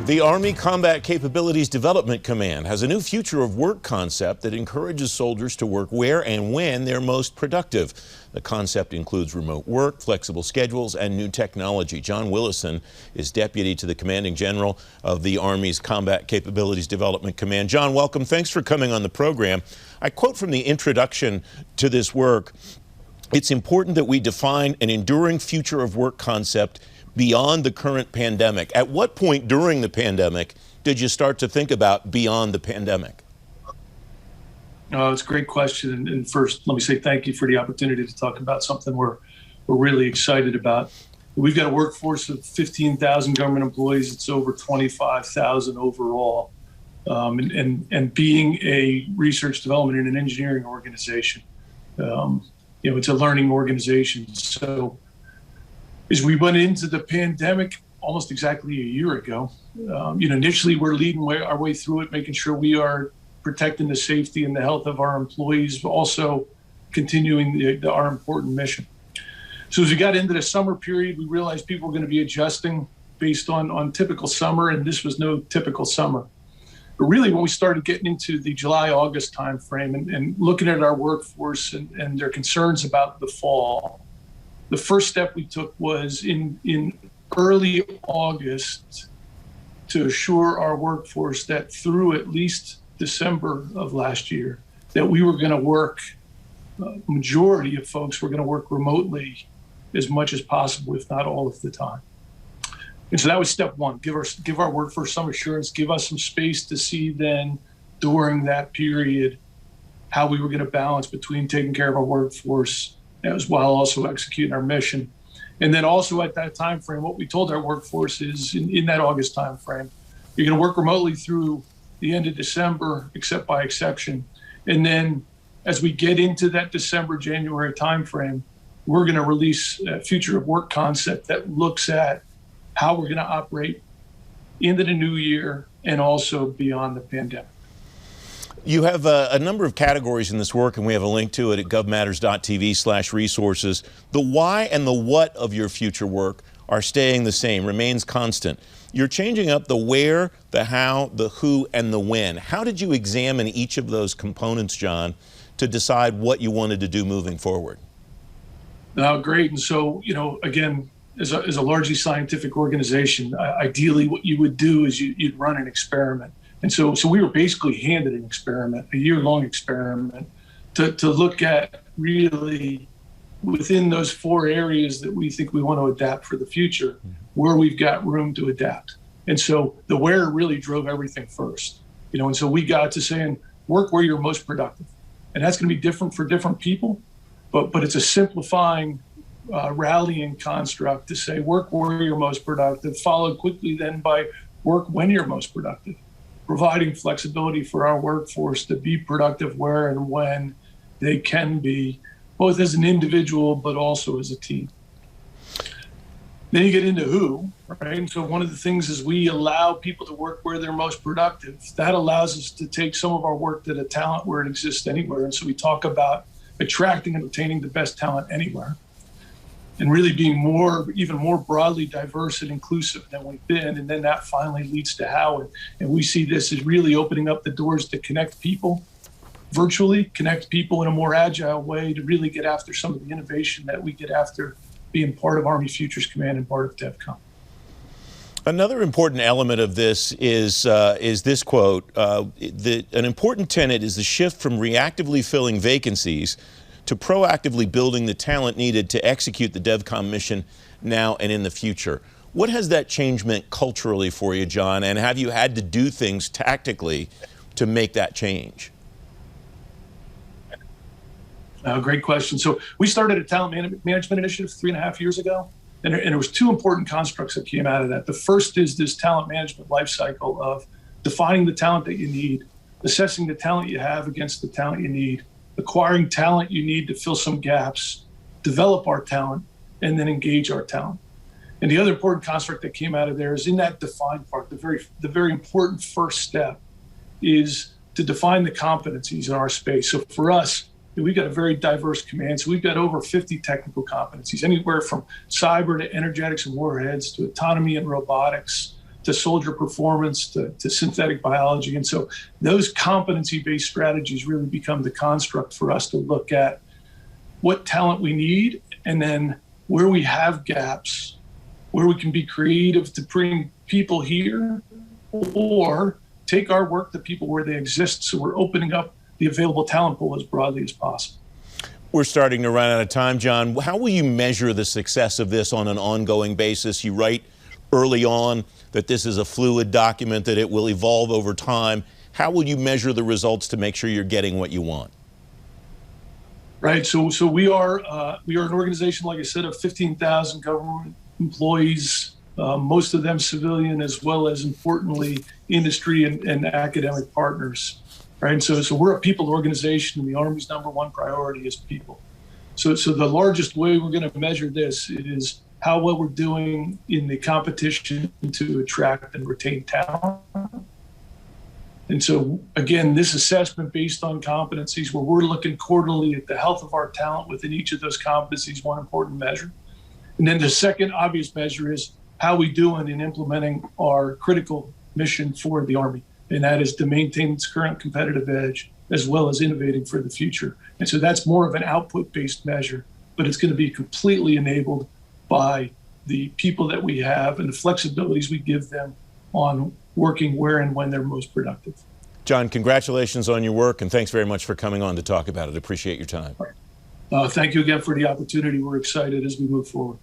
The Army Combat Capabilities Development Command has a new future of work concept that encourages soldiers to work where and when they're most productive. The concept includes remote work, flexible schedules, and new technology. John Willison is deputy to the commanding general of the Army's Combat Capabilities Development Command. John, welcome. Thanks for coming on the program. I quote from the introduction to this work: "It's important that we define an enduring future of work concept beyond the current pandemic." At what point during the pandemic did you start to think about beyond the pandemic? It's a great question. And first, let me say thank you for the opportunity to talk about something we're really excited about. We've got a workforce of 15,000 government employees. It's over 25,000 overall. And being a research development and an engineering organization, it's a learning organization. So as we went into the pandemic almost exactly a year ago, initially we're leading our way through it, making sure we are protecting the safety and the health of our employees, but also continuing our important mission. So as we got into the summer period, we realized people were going to be adjusting based on typical summer, and this was no typical summer. But really, when we started getting into the July-August timeframe and looking at our workforce and their concerns about the fall, the first step we took was in early August to assure our workforce that through at least December of last year, that we were going to work, majority of folks were going to work remotely as much as possible, if not all of the time. And so that was step one: give our workforce some assurance, give us some space to see then during that period how we were going to balance between taking care of our workforce as while also executing our mission. And then also at that time frame, what we told our workforce is in that August time frame, you're going to work remotely through the end of December, except by exception. And then as we get into that December, January time frame, we're going to release a future of work concept that looks at how we're going to operate into the new year and also beyond the pandemic. You have a number of categories in this work, and we have a link to it at govmatters.tv/resources. The why and the what of your future work are staying the same, remains constant. You're changing up the where, the how, the who, and the when. How did you examine each of those components, John, to decide what you wanted to do moving forward? Great. And so, again, as a largely scientific organization, ideally what you would do is you'd run an experiment. And so we were basically handed an experiment, a year-long experiment, to look at really within those four areas that we think we want to adapt for the future, where we've got room to adapt. And so the where really drove everything first, and so we got to saying, work where you're most productive. And that's going to be different for different people, but it's a simplifying rallying construct to say, work where you're most productive, followed quickly then by work when you're most productive, providing flexibility for our workforce to be productive where and when they can be, both as an individual, but also as a team. Then you get into who, right? And so one of the things is we allow people to work where they're most productive. That allows us to take some of our work to the talent where it exists anywhere. And so we talk about attracting and retaining the best talent anywhere, and really being even more broadly diverse and inclusive than we've been. And then that finally leads to how. And we see this as really opening up the doors to connect people virtually, connect people in a more agile way to really get after some of the innovation that we get after being part of Army Futures Command and part of DEVCOM. Another important element of this is this quote: an important tenet is the shift from reactively filling vacancies to proactively building the talent needed to execute the DEVCOM mission now and in the future. What has that change meant culturally for you, John, and have you had to do things tactically to make that change? Great question. So we started a talent management initiative 3.5 years ago, and there was two important constructs that came out of that. The first is this talent management life cycle of defining the talent that you need, assessing the talent you have against the talent you need, acquiring talent you need to fill some gaps, develop our talent, and then engage our talent. And the other important construct that came out of there is in that define part, the very important first step is to define the competencies in our space. So for us, we've got a very diverse command. So we've got over 50 technical competencies, anywhere from cyber to energetics and warheads to autonomy and robotics to soldier performance, to synthetic biology. And so those competency-based strategies really become the construct for us to look at what talent we need, and then where we have gaps, where we can be creative to bring people here, or take our work to people where they exist. So we're opening up the available talent pool as broadly as possible. We're starting to run out of time, John. How will you measure the success of this on an ongoing basis? You write early on that this is a fluid document, that it will evolve over time. How will you measure the results to make sure you're getting what you want? Right. So we are an organization, like I said, of 15,000 government employees, most of them civilian, as well as, importantly, industry and academic partners. Right. And so we're a people organization, and the Army's #1 priority is people. So the largest way we're going to measure this is how well we're doing in the competition to attract and retain talent. And so, again, this assessment based on competencies, where we're looking quarterly at the health of our talent within each of those competencies, one important measure. And then the second obvious measure is how we doing in implementing our critical mission for the Army, and that is to maintain its current competitive edge as well as innovating for the future. And so that's more of an output-based measure, but it's going to be completely enabled by the people that we have and the flexibilities we give them on working where and when they're most productive. John, congratulations on your work, and thanks very much for coming on to talk about it. Appreciate your time. Thank you again for the opportunity. We're excited as we move forward.